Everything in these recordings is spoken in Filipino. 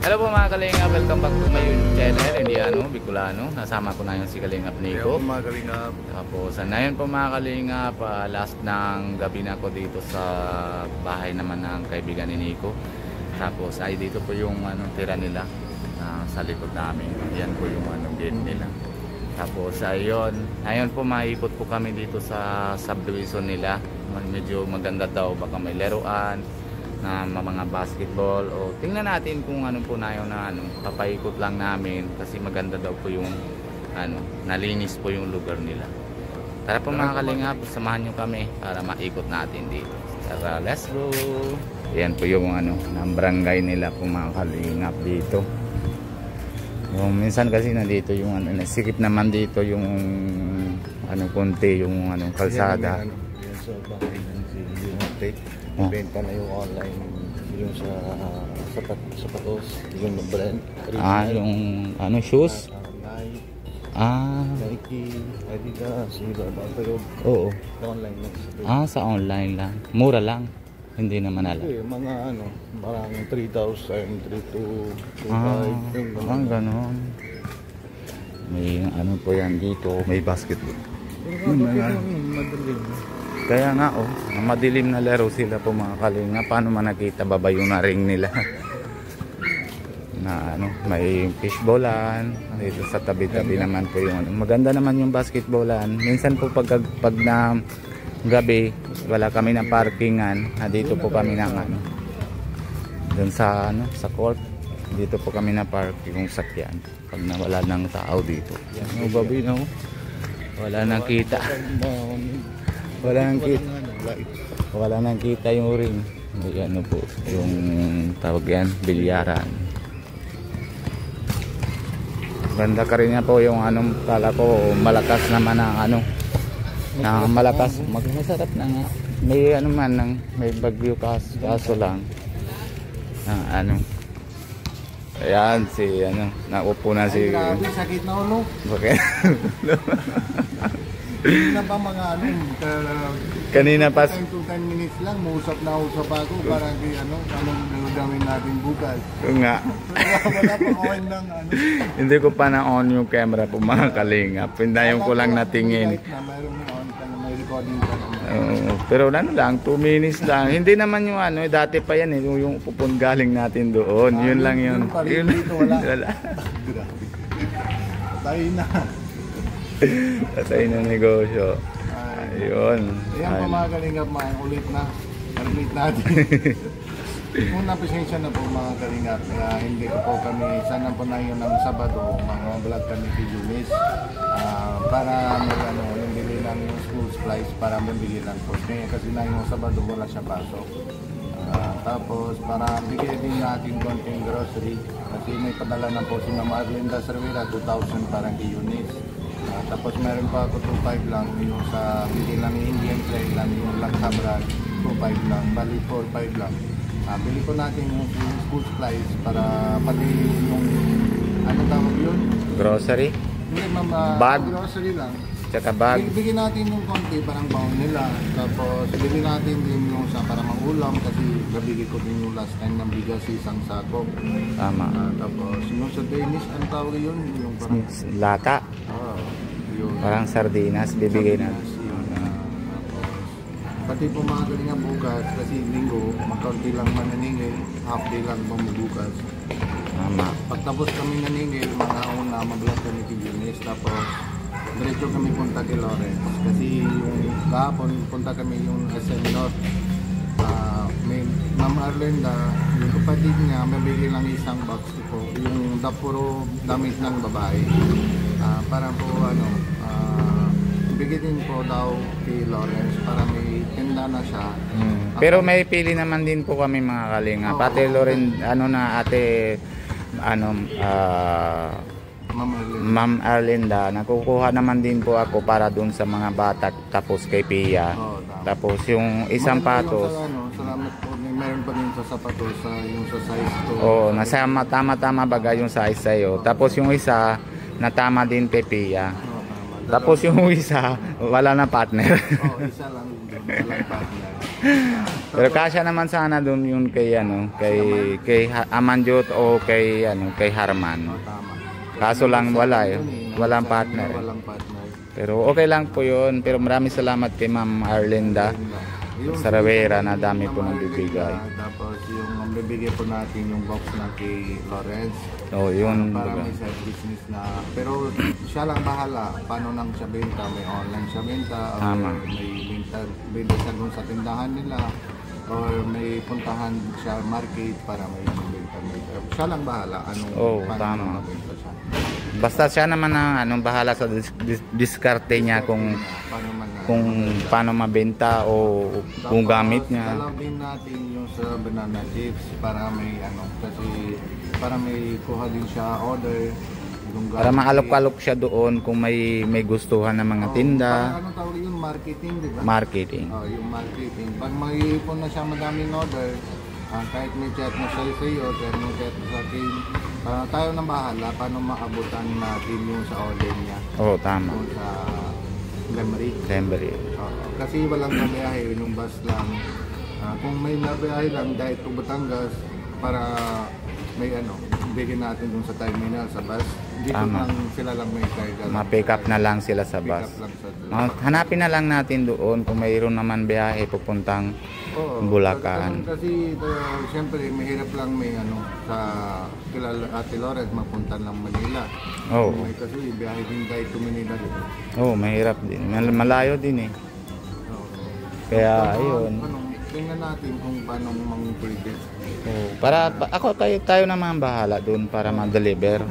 Hello po mga Kalingap, welcome back to my YouTube channel, Indiano, Bicolano. Nasama ko na yung si Kalingap Nico. Hello mga Kalingap. Tapos ngayon po mga Kalingap, last ng gabi na ako dito sa bahay naman ng kaibigan ni Nico. Tapos ay dito po yung tira nila sa likod namin. Yan po yung gate nila. Tapos ayun, ngayon po maikot po kami dito sa subdivision nila. Medyo maganda daw, baka may laruan na mga basketball o tingnan natin kung ano po na yun na papaikot lang namin kasi maganda daw po yung nalinis po yung lugar nila. Tara po mga Kalingap, samahan nyo kami para maikot natin dito. Tara, let's go. Yan po yung ng barangay nila po mga Kalingap dito. Yung minsan kasi nandito yung nasikip naman dito yung konti yung kalsada. Yan sa bahay ng si Unite. Benta na yung online yung sa sapatos, yung brand. Yung shoes? Nike, Adidas, pero oo. online lang. Sa online lang. Mura lang. Hindi naman alam. Okay, mga parang 3,000, 3,225. Ganon. May po yan dito. May basketball. Madaling. Kaya nga madilim na laro sila po mga Kalingap. Paano man nakita baba yung na-ring nila? Na may fishballan. Dito sa tabi-tabi naman po yung maganda naman yung basketballan. Minsan po pag na gabi, wala kami ng parkingan. Dito po kami ng doon sa court. Dito po kami na parking yung sakyan. Pag nawala ng tao dito. Yan, babi na wala nang kita. Wala nang kita yung ring. Po yung tawag yan, bilyaran. Ganda ka rin po yung kala ko malakas naman ang malakas. Masarap na nga. May may bagyo kaso lang. Ayan si naupo na si. Grabe, sakit na ulo. Bakit? Kanina pa mga kanina pa 10 to 10 minutes lang usap ako para anong gagawin natin bukas. Nga. Wala pa on lang Hindi ko pa na-on yung camera po mga Kalingap. Pindayon ko lang natingin. May recording pa naman. Pero lang 2 minutes lang. Hindi naman yung dati pa yan yung pupun galing natin doon. Yun lang yun. Yun dito wala. Grabe. Tayo na. Patay na negosyo. Ayun. Ayan mga Kalingap, ulit na. Ulit natin. Una pasensya na po mga Kalingap. Hindi ko po kami, sana po na yun ng Sabado, mga vlog kami kay Junis. Para yung bili lang yung school supplies para mabili lang po. Kasi na yung Sabado wala siya pasok. Tapos para bigyan din natin konting grocery. Kasi may padala na po si Mama Arlinda Cervera, 2,000 parang kay Junis. Tapos meron pa ako 2,500 lang yung sa bili lang yung Indian Trail lang yung Lagsabrad, 2,500 lang, bali 4,500 lang. Bili ko natin yung school supplies para pati yung tawag yun? Grocery? Hindi bag? Grocery lang. Tsaka bag? Bigyan natin yung konti parang baon nila. Tapos bili natin din yung sa para mangulam kasi nabili ko din yung last time ng bigas isang sako. Tama. Tapos yung sa Danish, tawag yun? Yung parang lata? Parang sardinas bibigay natin. Pati po mga Kalingap bukas kasi linggo, magkaunti lang mananingil, half day lang mamubukas. Tama. Pagtapos kami naningil, mga una mag-vlog kami kay Junis, tapos diretso kami punta kay Lawrence. Kasi yung kahapon punta kami yung SM North. May Ma'am Arlinda, yung kapatid niya, mabili lang isang box po, yung puro damit ng babae. Para po bigyan din po daw kay Lawrence para may tinda na siya. Pero may pili naman din po kami mga Kalingap. Ate Loren, Ma'am Arlinda, nakukuha naman din po ako para dun sa mga bata tapos kay Pia. Tapos yung isang patos. Salamat po. Meron pa din sa sapatos yung sa size to. Nasama tama baga yung size sa'yo. Tapos yung isa natama din kay Pia. Tapos yung isa wala na partner. Isa lang walang partner. Pero kasya naman sana doon yun kay ano, kay Amanjot o kay ano, kay Harman. Tama. Kaso lang wala eh. Walang partner. Walang partner. Pero okay lang po yun. Pero maraming salamat kay Ma'am Arlinda Saravera na dami po nang bibigay. Tapos yung bibigay po natin yung box na kay Lawrence. Oh, yun. Para may side business na. Pero siya lang bahala. Paano nang siya benta? May online siya benta? O Tama. may benta siya dun sa tindahan nila? Or may puntahan siya market para may benta? Siya lang bahala. Paano tama. mabenta siya? Basta siya naman ang anong bahala sa diskarte niya kung paano mabenta o kung gamit niya. Dalawin natin yung sa banana chips para may kasi para may kuha din siya order. Para maalok-alok siya doon kung may gustuhan ng mga tinda. Parang tawag yun? Marketing, di ba? Marketing. Yung marketing. Pag mag-iipon na siya madaming order, kahit may chat na siya sa iyo, kahit may chat na sa akin, tayo na bahala paano maabutan natin yung sa order niya. Oo, tama. Yung sa Lemery. Lemery. Kasi walang mabiyahe, yung bus lang. Kung may mabiyahe lang dahil to Batangas, para may bigyan natin dun sa terminal sa bus. Dito lang sila lang may carga. Ma-pick up na lang sila sa bus. Hanapin na lang natin doon kung mayroon naman biyahe pupuntang Bulacan. Kasi siyempre mahirap lang may sa kilala Ate Lawrence mapunta lang Manila. Oo. Kasi biyahe din tayo to Manila dito. Oo, mahirap din. Malayo din eh. Kaya ayun. Tingnan natin kung paano mang-predict. Para tayo naman bahala doon para mag-deliver.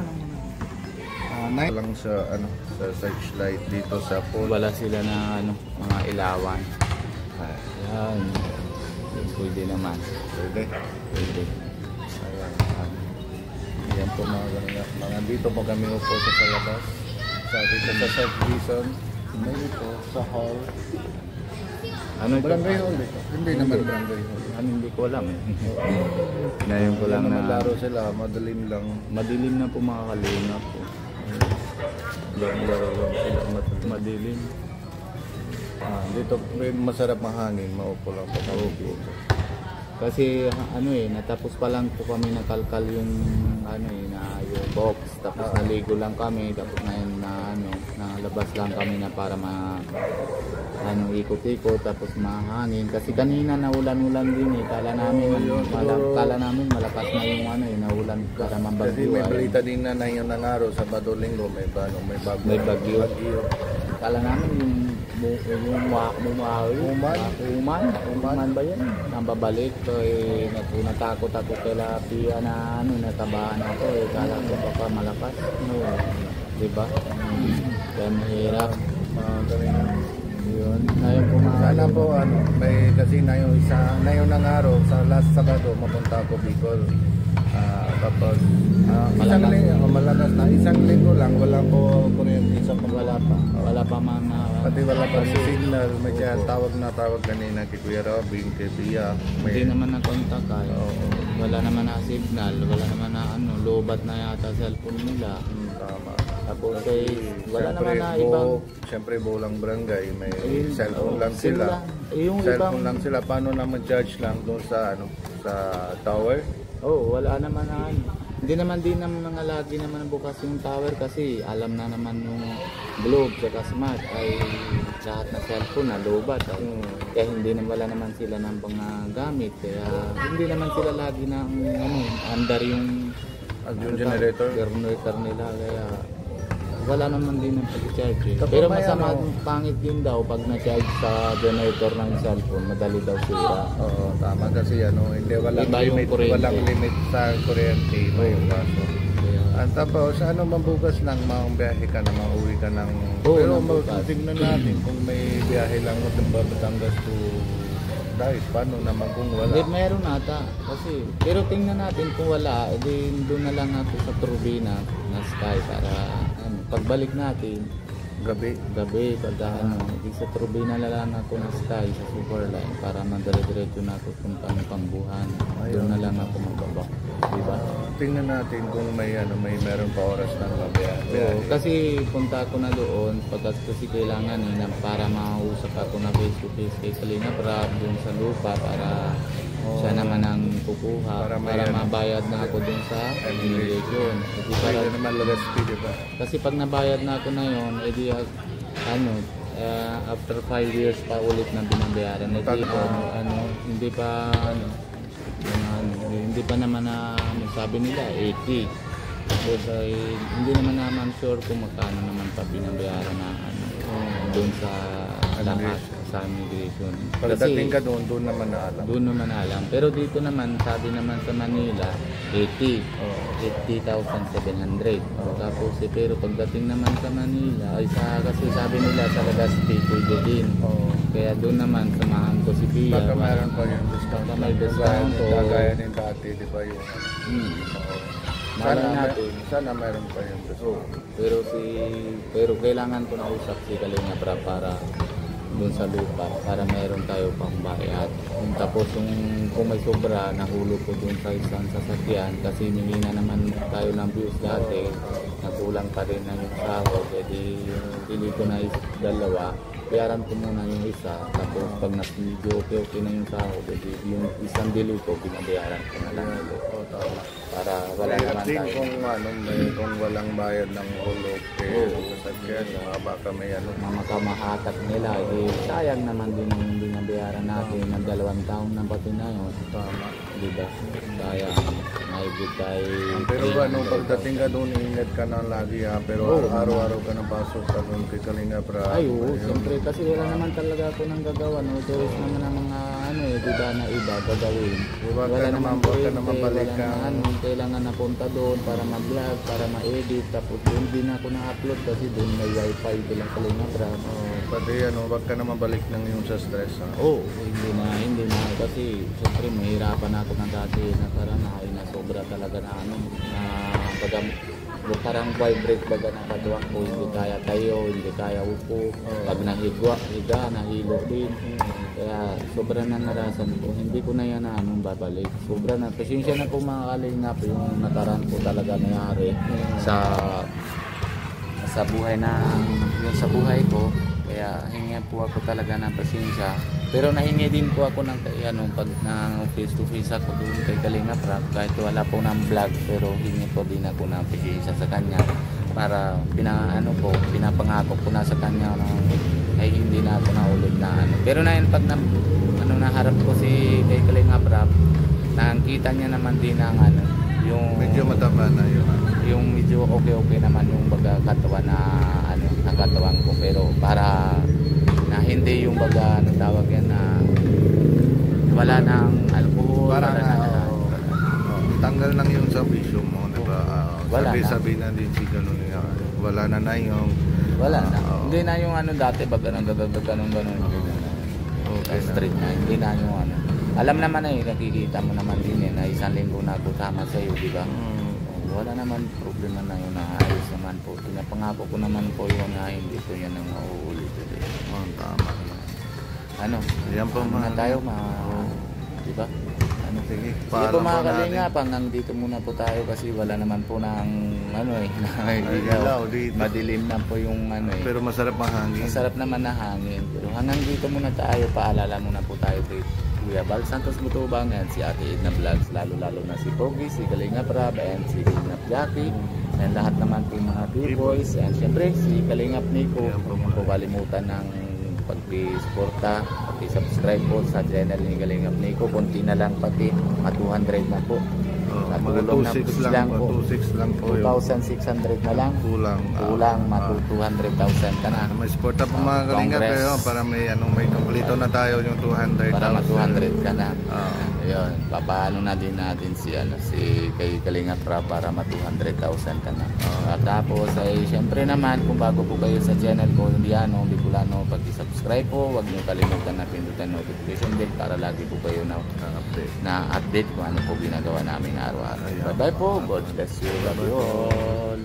Lang sa searchlight dito sa pool. Wala sila na mga ilawan. Ayan. Pwede naman. Pwede. Ayan po mga dito po kami upo sa labas. Dito sa South Quezon. Dito sa hall. Barangay hall dito? Hindi naman barangay hall. Hindi ko alam eh. Ngayon ko lang na laro sila, madilim lang. Madilim na po mga kalingap po. Laro lang sila, Madilim. dito masarap mahangin, maupo lang po. Kasi natapos pa lang po kami nakalkal yung yung box, tapos naligo lang kami, tapos ngayon nalabas lang kami na para ikot-ikot, tapos mahangin kasi kanina naulan-ulan din eh. Kala namin malakas na yung naulan para Kasi mabagyo. may balita din na ngayon ng araw, Sabado, Linggo, may bagyo. Kala namin Uman ba yan? Nambabalik ko natakot ako kila Pia na natabahan ako kala ko baka malakas. Diba? Kaya mahirap. Yun. Ngayon Sana po kasi na yung ng araw sa last Sabado mapunta ako Bicol. Tapos malakas na isang linggo lang wala po kuryente sa wala pa man pati wala pa si signal. May tawag kanina kay Kuya Robin, kay Pia. Hindi naman na-contact wala naman na signal, wala naman na lobat na yata cellphone nila. Tama. Tapos wala naman na ibang siyempre buong barangay may cellphone lang sila. Yung Cellphone lang sila, paano na mag-charge lang doon sa sa tower? Wala naman na Hindi naman din naman mga lagi naman bukas yung tower kasi alam na naman yung Globe at Smart ay lahat na cellphone na lobat. Kaya hindi naman wala naman sila ng mga gamit. Kaya hindi naman sila lagi na under yung generator nila. Kaya wala naman din ng pag-charge. Pero masama pangit din daw pag na-charge sa generator ng cellphone, madali daw sira. Oo, tama kasi hindi walang limit sa kuryente yung kaso. Tapos mambugas lang, biyahe ka na, mauwi ka ng pero tingnan natin kung may biyahe lang mo Batangas to Dahil paano naman kung wala? Hindi, meron ata. Kasi, pero tingnan natin kung wala, edi doon na lang natin sa turbina na Sky para pagbalik natin gabi pagka edi sa turbina na lang ako na Sky sa Superline para madire-diretso natin kung paano pangbuhan. Doon na lang ako magbaba. Diba? tingnan natin kung may meron pa oras ng mabiyahe. Oo, kasi punta ako na doon kasi kailangan para mausap ako na face to face kay Kalinga Prab dun sa lupa para siya naman ang kukuha Para para, may mabayad na ako dun sa immigration. Kasi, Pwede naman Legazpi, di ba? kasi pag nabayad na ako na yun, edi after 5 years pa ulit na binabayaran. Edi, hindi pa hindi pa naman na sabi nila 80. Tapos ay hindi naman sure kung magkano naman pa binabayaran na doon sa lahat sa immigration. Pagdating ka doon naman na alam. Doon naman alam. Pero dito naman, sabi naman sa Manila, 80. 80,700. Tapos pero pagdating naman sa Manila, kasi sabi nila sa Legazpi, pwede din. Kaya doon naman, samahan ko si Pia. Baka meron pa yung discount. Baka may discount. Kagaya ng dati, di ba yung Sana meron pa yung discount. Pero kailangan ko na usap si Kalinga Prab para doon sa lupa para meron tayo pang bayad. Tapos kung may sobra, nahulog ko doon sa isang sasakyan kasi hiningi na naman tayo ng views dati, nakulang pa rin na yung sahod, edi pili ko na dalawa, bayaran ko muna yung isa, tapos pag medyo okay na yung sahod, edi yung isang bili ko, binabayaran ko na lang ulit. Para wala naman tayo. Kung walang bayad ng hulog, sasakyan, baka may Makamahatak nila, sayang naman din ang binabayaran natin ng 2 taon na pati na yun. Tama. Diba? Sayang, maigit tayo. Pero pagdating ka doon, ingat ka na lagi ha. Pero araw-araw ka na pasok ka doon kay Kalinga Prab. Ay, oo, siyempre. Kasi wala naman talaga ako nang gagawa. Tourist naman ang mga diba na iba gagawin. Wala naman balik ka. Kailangan na punta doon para mag-vlog, para ma-edit. Tapos hindi na ako na-upload kasi doon may wifi bilang Kalinga Prab. Pati wag ka naman balik ng yung sa stress ha. Oo, hindi na. Kasi siyempre mahirapan ako na dati na parang na sobra talaga na parang vibrate baga ng kaduwang ko, hindi kaya tayo, hindi kaya upo. Pag higa, nahilo din. Kaya sobra na narasan ko, hindi ko na yan babalik. Sobra na, pasensya na po mga Kalingap yung nakaraan ko talaga nangyari sa buhay ko. Kaya hingi po ako talaga ng pasensya. Pero nahingi din po ako ng pag face to face ako doon kay Kalinga Prab, kahit wala po ng vlog, pero hingi po din ako ng pasensya sa kanya para pinapangako ko na sa kanya ay hindi na ako naulit na Pero na pag naharap ko si kay Kalinga Prab, nakita niya naman din ang yung medyo mataba na yun. Yung medyo okay naman yung katawan na katawan ko, pero para na hindi yung tawag yan na wala nang alcohol, tanggal lang yung sa bisyo mo, di ba? Sabi na din si ganun niya. Wala na yung hindi na yung dati ganun. Okay, straight na, hindi na yung alam naman nakikita mo naman din na isang linggo na ako tama sa iyo, di ba? Wala naman problema na yun, naayos naman po. Pinapangako ko naman po yun na hindi po yan ang mauulit ulit. Tama. Yan po tayo, diba? Sige. Sige po mga Kalingap, hanggang dito muna po tayo kasi wala naman po ng madilim na po yung Pero masarap ang hangin. Masarap naman na hangin. Pero hanggang dito muna tayo, paalala muna po tayo kay Kuya Bal Santos Butubang and si Ate Edna Vlogs, lalo na si Pogi, si Kalinga Prab, and si Kalingap Jackie, and lahat naman po mga B-boys, and syempre si Kalingap Nico. Huwag po kalimutan ng pag-suporta, pag-subscribe po sa channel ni Kalingap Nico. Konti na lang pati, 200 na po. Mga 2,600 lang po. 2,600 na lang. Kulang, 200,000 ka na. May suporta po mga Kalingap kayo para may kompleto na tayo yung 200,000. Para 200 ka na. Ayun, papaano na din natin si kay Kalingap Prab para 200,000 ka na. Tapos ay syempre naman kung bago po kayo sa channel ko, Bicolano, pag-subscribe po, huwag niyo kalimutan na pindutan notification bell para lagi po kayo na update kung ano po ginagawa namin araw-araw. Bye bye po, God bless you, love you all.